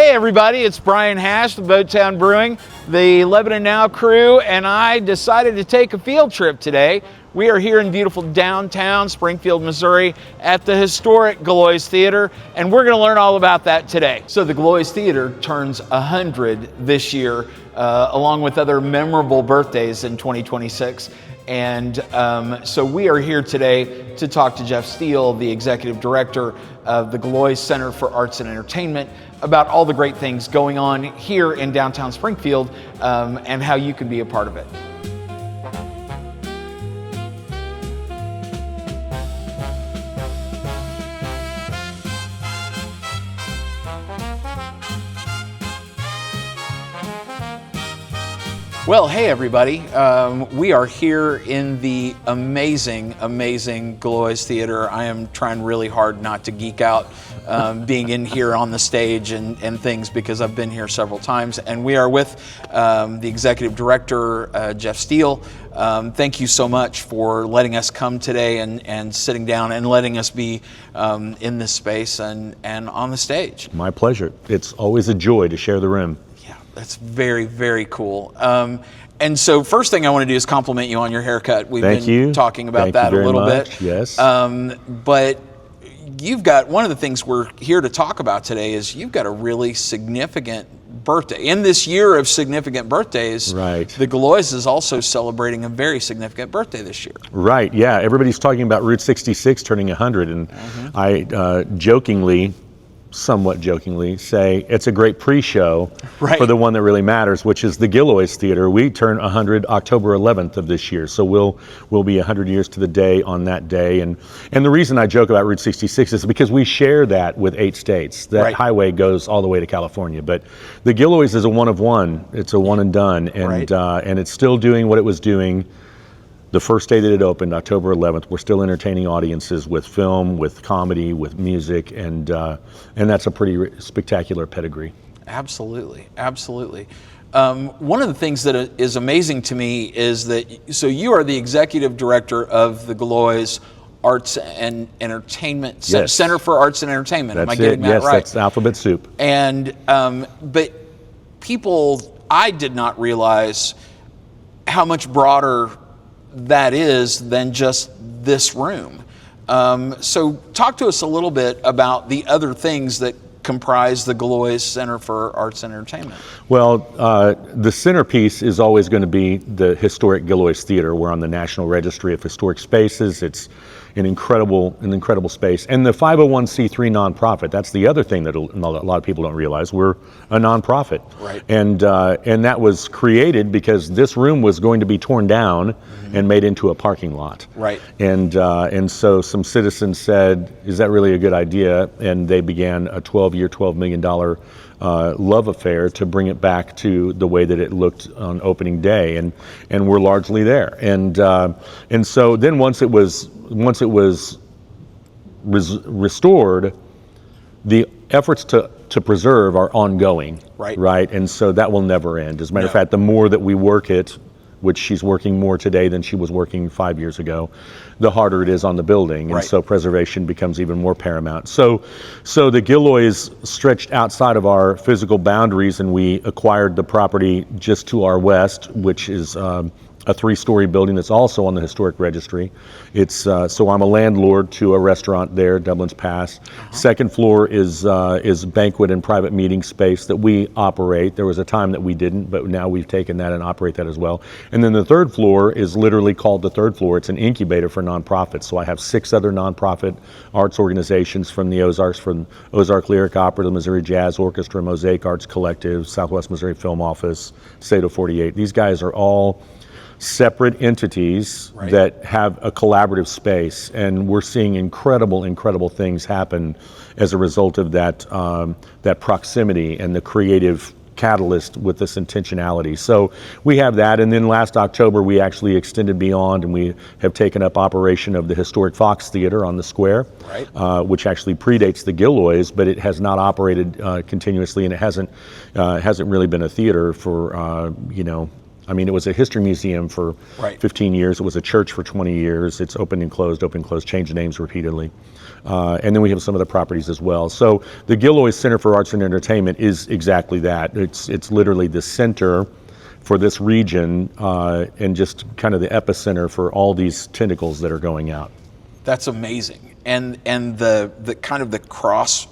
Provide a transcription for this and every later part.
Hey everybody, it's Brian Hash, the Boattown Brewing, the Lebanon Now crew, and I decided to take a field trip today. We are here in beautiful downtown Springfield, Missouri at the historic Gillioz Theatre, and we're going to learn all about that today. So the Gillioz Theatre turns 100 this year, along with other memorable birthdays in 2026. And so we are here today to talk to Geoff Steele, the executive director of the Gillioz Center for Arts and Entertainment, about all the great things going on here in downtown Springfield and how you can be a part of it. Well, hey everybody, we are here in the amazing Gillioz Theatre. I am trying really hard not to geek out being in here on the stage and things, because I've been here several times. And we are with the executive director, Geoff Steele. Thank you so much for letting us come today and sitting down and letting us be in this space and on the stage. My pleasure. It's always a joy to share the room. That's very, very cool. And so first thing I want to do is compliment you on your haircut. We've been talking about that a little bit. Yes. But you've got, one of the things we're here to talk about today is you've got a really significant birthday. In this year of significant birthdays, right, the Gillioz is also celebrating a very significant birthday this year. Right, yeah. Everybody's talking about Route 66 turning 100, and I somewhat jokingly say it's a great pre-show for the one that really matters, which is the Gillioz Theatre. We turn 100 October 11th of this year, so we'll be 100 years to the day on that day. And the reason I joke about Route 66 is because we share that with 8 states. That highway goes all the way to California, but the Gillioz is a one of one. It's a one and done, and it's still doing what it was doing the first day that it opened, October 11th. We're still entertaining audiences with film, with comedy, with music, and that's a pretty spectacular pedigree. Absolutely, absolutely. One of the things that is amazing to me is that, so you are the executive director of the Gillioz Arts and Entertainment Center for Arts and Entertainment. Am I getting that right? Yes, that's alphabet soup. And but I did not realize how much broader that is than just this room. So talk to us a little bit about the other things that comprise the Gillioz Center for Arts and Entertainment. Well, the centerpiece is always going to be the historic Gillioz Theatre. We're on the National Registry of Historic Spaces. It's an incredible space. And the 501c3 nonprofit, that's the other thing that a lot of people don't realize. We're a nonprofit. Right. And that was created because this room was going to be torn down and made into a parking lot. Right. And so some citizens said, is that really a good idea? And they began a 12-year, $12 million love affair to bring it back to the way that it looked on opening day, and we're largely there. And so then once it was restored, the efforts to preserve are ongoing. Right. And so that will never end. As a matter of fact, the more that we work it, which she's working more today than she was working 5 years ago, the harder it is on the building. And so preservation becomes even more paramount. So the Gillioz stretched outside of our physical boundaries, and we acquired the property just to our west, which is a 3-story building that's also on the historic registry. It's so I'm a landlord to a restaurant there, Dublin's Pass. Second floor is banquet and private meeting space that we operate. There was a time that we didn't, but now we've taken that and operate that as well. And then the third floor is literally called the third floor. It's an incubator for nonprofits. So I have 6 other nonprofit arts organizations from the Ozarks, from Ozark Lyric Opera, the Missouri Jazz Orchestra, Mosaic Arts Collective, Southwest Missouri Film Office, Sado 48. These guys are all separate entities that have a collaborative space, and we're seeing incredible things happen as a result of that proximity and the creative catalyst with this intentionality. So we have that, and then last October we actually extended beyond, and we have taken up operation of the historic Fox Theater on the square, which actually predates the Gillioz, but it has not operated continuously, and it hasn't really been a theater for I mean, it was a history museum for 15 years. It was a church for 20 years. It's opened and closed, changed names repeatedly. And then we have some other properties as well. So the Gillioz Center for Arts and Entertainment is exactly that. It's literally the center for this region and just kind of the epicenter for all these tentacles that are going out. That's amazing. And the kind of the cross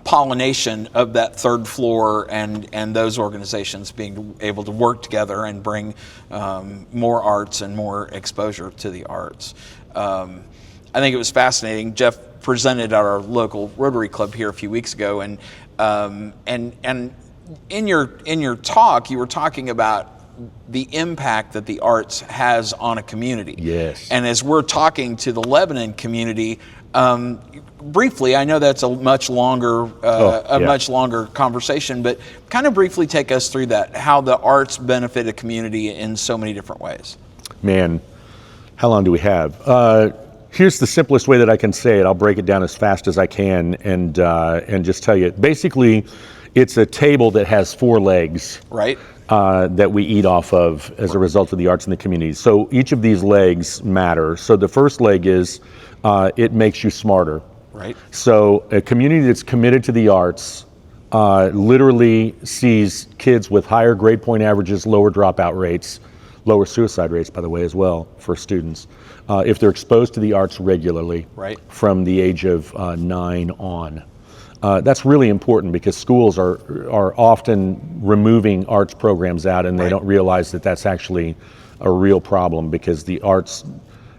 pollination of that third floor and those organizations being able to work together and bring more arts and more exposure to the arts. I think it was fascinating. Geoff presented at our local Rotary Club here a few weeks ago, and in your talk, you were talking about the impact that the arts has on a community. Yes. And as we're talking to the Lebanon community, briefly, I know that's a much longer much longer conversation, but kind of briefly take us through that, how the arts benefit a community in so many different ways. Man, how long do we have? Here's the simplest way that I can say it. I'll break it down as fast as I can and just tell you. Basically, it's a table that has 4 legs. Right. That we eat off of as a result of the arts in the community. So each of these legs matter. So the first leg is it makes you smarter. Right. So a community that's committed to the arts literally sees kids with higher grade point averages, lower dropout rates, lower suicide rates, by the way, as well for students, if they're exposed to the arts regularly from the age of 9 on. That's really important because schools are often removing arts programs out, and they don't realize that that's actually a real problem because the arts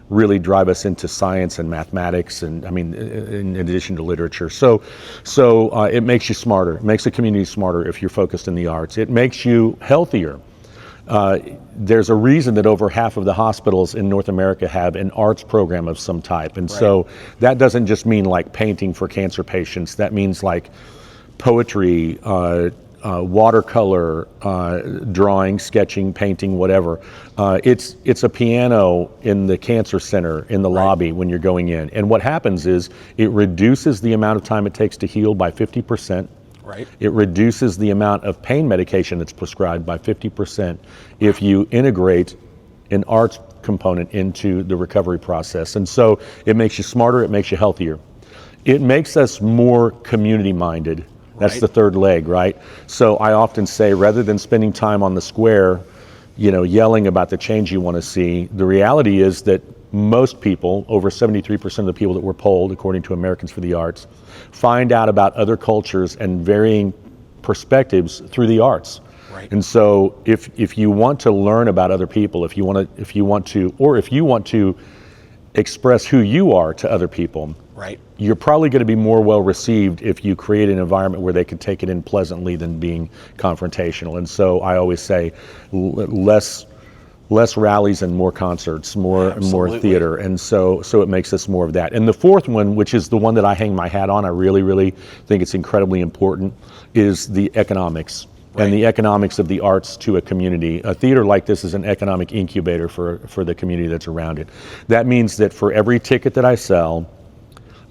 really drive us into science and mathematics, and I mean, in addition to literature. So it makes you smarter. It makes the community smarter if you're focused in the arts. It makes you healthier. There's a reason that over half of the hospitals in North America have an arts program of some type. And so that doesn't just mean like painting for cancer patients. That means like poetry, watercolor, drawing, sketching, painting, whatever. It's a piano in the cancer center in the lobby when you're going in. And what happens is it reduces the amount of time it takes to heal by 50%. Right. It reduces the amount of pain medication that's prescribed by 50% if you integrate an arts component into the recovery process. And so it makes you smarter, it makes you healthier. It makes us more community minded. That's the third leg, right? So I often say, rather than spending time on the square, yelling about the change you want to see, the reality is that most people, over 73% of the people that were polled, according to Americans for the Arts, find out about other cultures and varying perspectives through the arts. Right. And so if you want to learn about other people, if you want to express who you are to other people, you're probably going to be more well received if you create an environment where they can take it in pleasantly than being confrontational. And so I always say less rallies and more concerts, more theater, and so it makes us more of that. And the fourth one, which is the one that I hang my hat on, I really think it's incredibly important, is the economics. And the economics of the arts to a community. A theater like this is an economic incubator for the community that's around it. That means that for every ticket that I sell,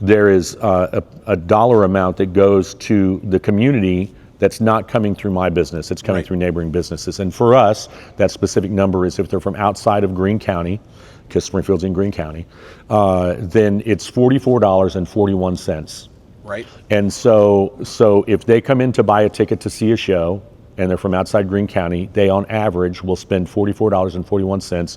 there is a dollar amount that goes to the community that's not coming through my business, it's coming through neighboring businesses. And for us, that specific number is if they're from outside of Greene County, because Springfield's in Greene County, then it's $44.41. Right. And so if they come in to buy a ticket to see a show, and they're from outside Greene County, they on average will spend $44.41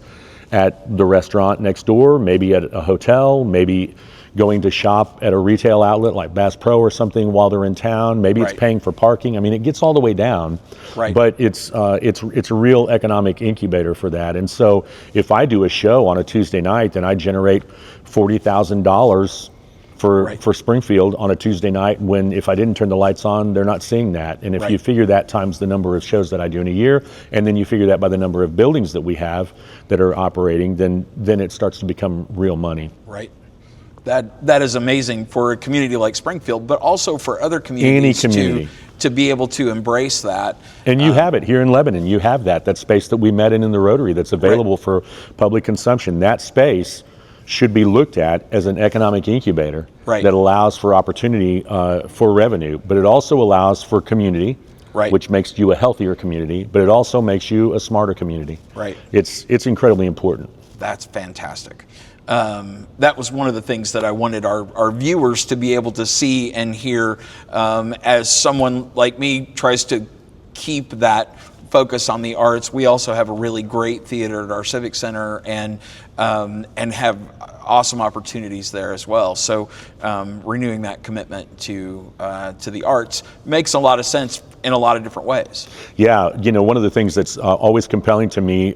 at the restaurant next door, maybe at a hotel, maybe going to shop at a retail outlet like Bass Pro or something while they're in town. Maybe it's paying for parking. I mean, it gets all the way down, but it's a real economic incubator for that. And so if I do a show on a Tuesday night, then I generate $40,000 for Springfield on a Tuesday night, when if I didn't turn the lights on, they're not seeing that. And if you figure that times the number of shows that I do in a year, and then you figure that by the number of buildings that we have that are operating, then it starts to become real money. Right. That is amazing for a community like Springfield, but also for other communities. Any community. To be able to embrace that. And you have it here in Lebanon. You have that space that we met in the Rotary that's available for public consumption. That space should be looked at as an economic incubator that allows for opportunity for revenue, but it also allows for community. which makes you a healthier community, but it also makes you a smarter community. Right. It's incredibly important. That's fantastic. That was one of the things that I wanted our viewers to be able to see and hear, as someone like me tries to keep that focus on the arts. We also have a really great theater at our Civic Center, and have awesome opportunities there as well. So renewing that commitment to the arts makes a lot of sense in a lot of different ways. Yeah, one of the things that's always compelling to me,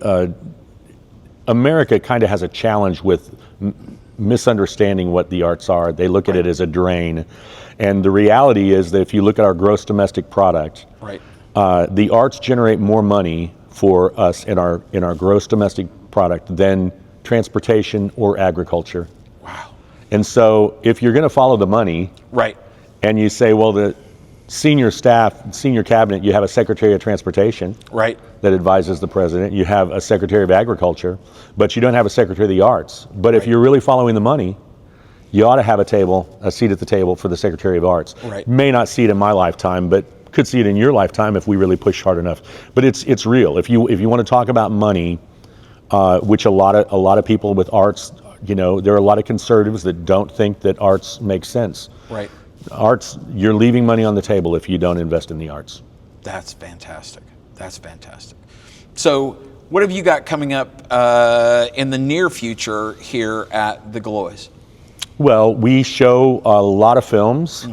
America kind of has a challenge with misunderstanding what the arts are. They look at it as a drain. And the reality is that if you look at our gross domestic product, the arts generate more money for us in our gross domestic product than transportation or agriculture. Wow. And so if you're going to follow the money, and you say, well, the senior staff, senior cabinet, you have a Secretary of Transportation that advises the president, you have a Secretary of Agriculture, but you don't have a Secretary of the Arts. But if you're really following the money, you ought to have a seat at the table for the Secretary of Arts. May not see it in my lifetime, but could see it in your lifetime if we really push hard enough. But it's real. If you want to talk about money, which a lot of people with arts, there are a lot of conservatives that don't think that arts make sense. Arts, you're leaving money on the table if you don't invest in the arts. That's fantastic. That's fantastic. So what have you got coming up in the near future here at the Gillioz? Well, we show a lot of films.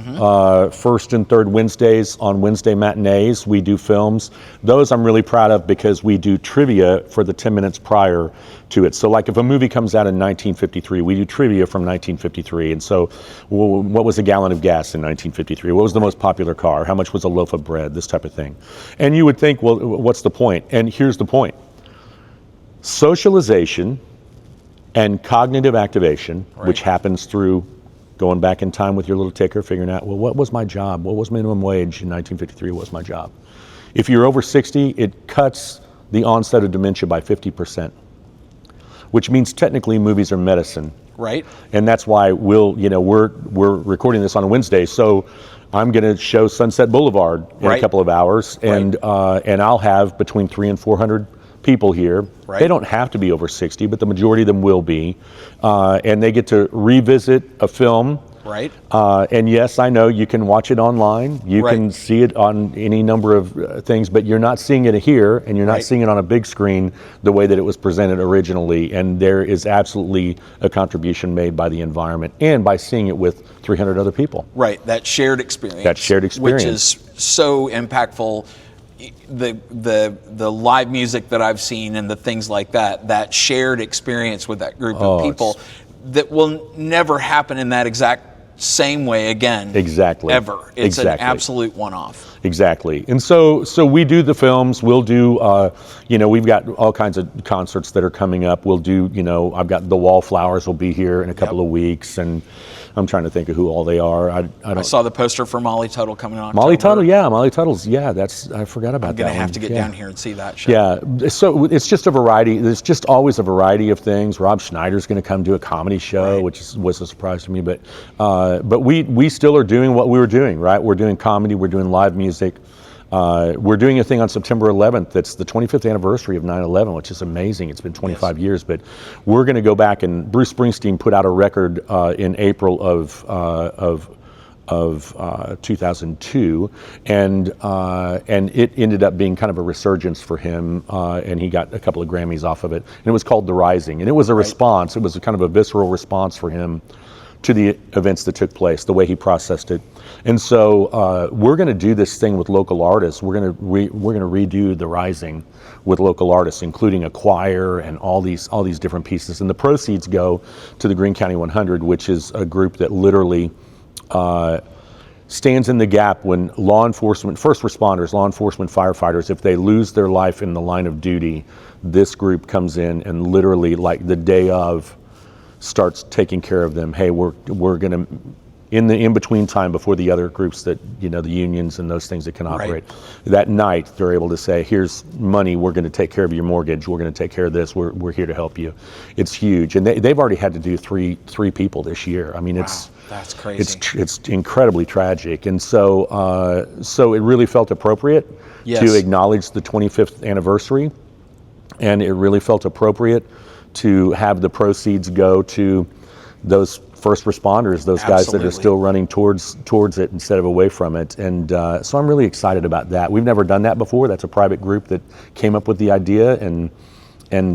First and third Wednesdays on Wednesday matinees, we do films. Those I'm really proud of because we do trivia for the 10 minutes prior to it. So like if a movie comes out in 1953, we do trivia from 1953. And so what was a gallon of gas in 1953? What was the most popular car? How much was a loaf of bread? This type of thing. And you would think, well, what's the point? And here's the point. Socialization and cognitive activation, which happens through going back in time with your little ticker, figuring out, well, what was my job? What was minimum wage in 1953? What was my job? If you're over 60, it cuts the onset of dementia by 50%, which means technically movies are medicine. And that's why we're recording this on a Wednesday. So I'm going to show Sunset Boulevard in a couple of hours, and I'll have between 300 and 400 people here. They don't have to be over 60, but the majority of them will be. And they get to revisit a film. And yes, I know you can watch it online. You can see it on any number of things, but you're not seeing it here, and you're not seeing it on a big screen the way that it was presented originally. And there is absolutely a contribution made by the environment and by seeing it with 300 other people. That shared experience. That shared experience. Which is so impactful. The live music that I've seen and the things like that shared experience with that group of people that will never happen in that exact same way again. Ever. It's an absolute one-off. And so we do the films. We'll do, we've got all kinds of concerts that are coming up. We'll do, I've got the Wallflowers will be here in a couple of weeks, and I'm trying to think of who all they are. I saw the poster for Molly Tuttle coming on. Molly Tuttle's, I forgot about that. I'm going to have to get down here and see that show. Yeah, so it's just a variety. There's just always a variety of things. Rob Schneider's going to come do a comedy show, which was a surprise to me. But we still are doing what we were doing, right? We're doing comedy, we're doing live music. We're doing a thing on September 11th that's the 25th anniversary of 9/11, which is amazing. It's been 25 years, but we're going to go back, and Bruce Springsteen put out a record in April of 2002, and it ended up being kind of a resurgence for him, and he got a couple of Grammys off of it, and it was called The Rising, and it was a response. It was a kind of a visceral response for him to the events that took place, the way he processed it. And so we're going to do this thing with local artists. We're going to redo The Rising with local artists, including a choir and all these different pieces. And the proceeds go to the Greene County 100, which is a group that literally stands in the gap when law enforcement, first responders, law enforcement, firefighters, if they lose their life in the line of duty, this group comes in and literally, like the day of, starts taking care of them. Hey, we're going to, in the in-between time before the other groups that, the unions and those things that can operate, that night they're able to say, here's money, we're going to take care of your mortgage, we're going to take care of this, we're here to help you. It's huge. And they've already had to do three people this year. I mean, That's crazy. It's incredibly tragic, and so so it really felt appropriate to acknowledge the 25th anniversary, and it really felt appropriate to have the proceeds go to those first responders, those guys that are still running towards it instead of away from it. And so I'm really excited about that. We've never done that before. That's a private group that came up with the idea, and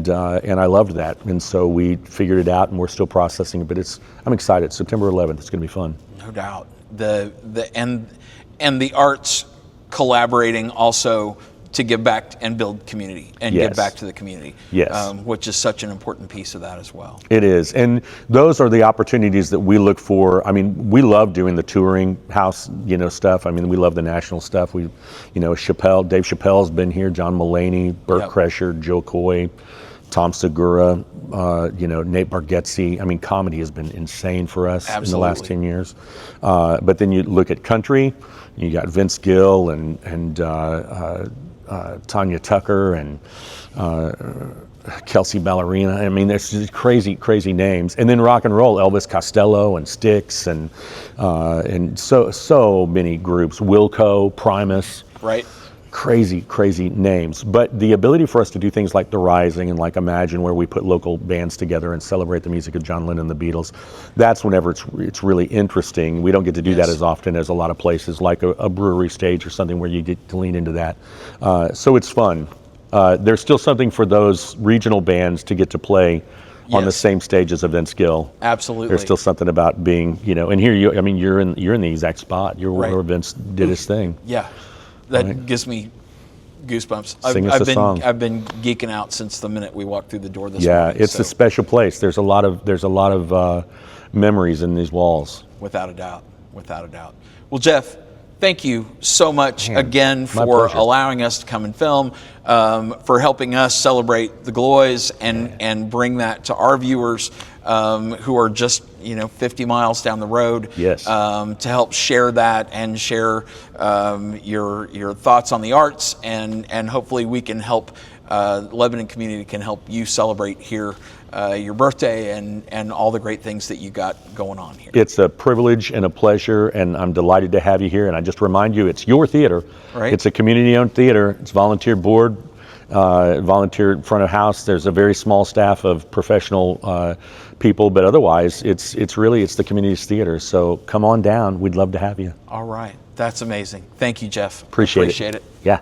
I loved that. And so we figured it out, and we're still processing it. But I'm excited. September 11th. It's going to be fun. No doubt. And the arts collaborating also to give back and build community and give back to the community, which is such an important piece of that as well. It is, and those are the opportunities that we look for. I mean, we love doing the touring house, stuff. I mean, we love the national stuff. Dave Chappelle's been here, John Mulaney, Burt Kreischer, Joe Coy, Tom Segura, Nate Bargatze. I mean, comedy has been insane for us in the last 10 years. But then you look at country, you got Vince Gill and Tanya Tucker and Kelsey Ballerina. I mean, there's just crazy names. And then rock and roll, Elvis Costello and Styx and so many groups. Wilco, Primus. Right. Crazy names. But the ability for us to do things like The Rising and like Imagine, where we put local bands together and celebrate the music of John Lennon and the Beatles, that's whenever it's really interesting. We don't get to do that as often as a lot of places, like a brewery stage or something where you get to lean into that. So it's fun. There's still something for those regional bands to get to play on the same stage as Vince Gill. Absolutely. There's still something about being, and here you're in the exact spot. You're where Vince did his thing. Yeah. That gives me goosebumps. Sing us a song. I've been geeking out since the minute we walked through the door this morning. morning. Yeah, it's a special place. There's a lot of memories in these walls. Without a doubt. Well, Geoff, thank you so much again for allowing us to come and film, for helping us celebrate the Gillioz and bring that to our viewers who are just 50 miles down the road. Yes. To help share that and share your thoughts on the arts, and hopefully we can help Lebanon community can help you celebrate here your birthday and all the great things that you got going on here. It's a privilege and a pleasure, and I'm delighted to have you here. And I just remind you, it's your theater. Right. It's a community-owned theater. It's volunteer board, volunteer front of house. There's a very small staff of professional people, but otherwise, it's the community's theater. So come on down. We'd love to have you. All right. That's amazing. Thank you, Geoff. Appreciate it. it. Yeah.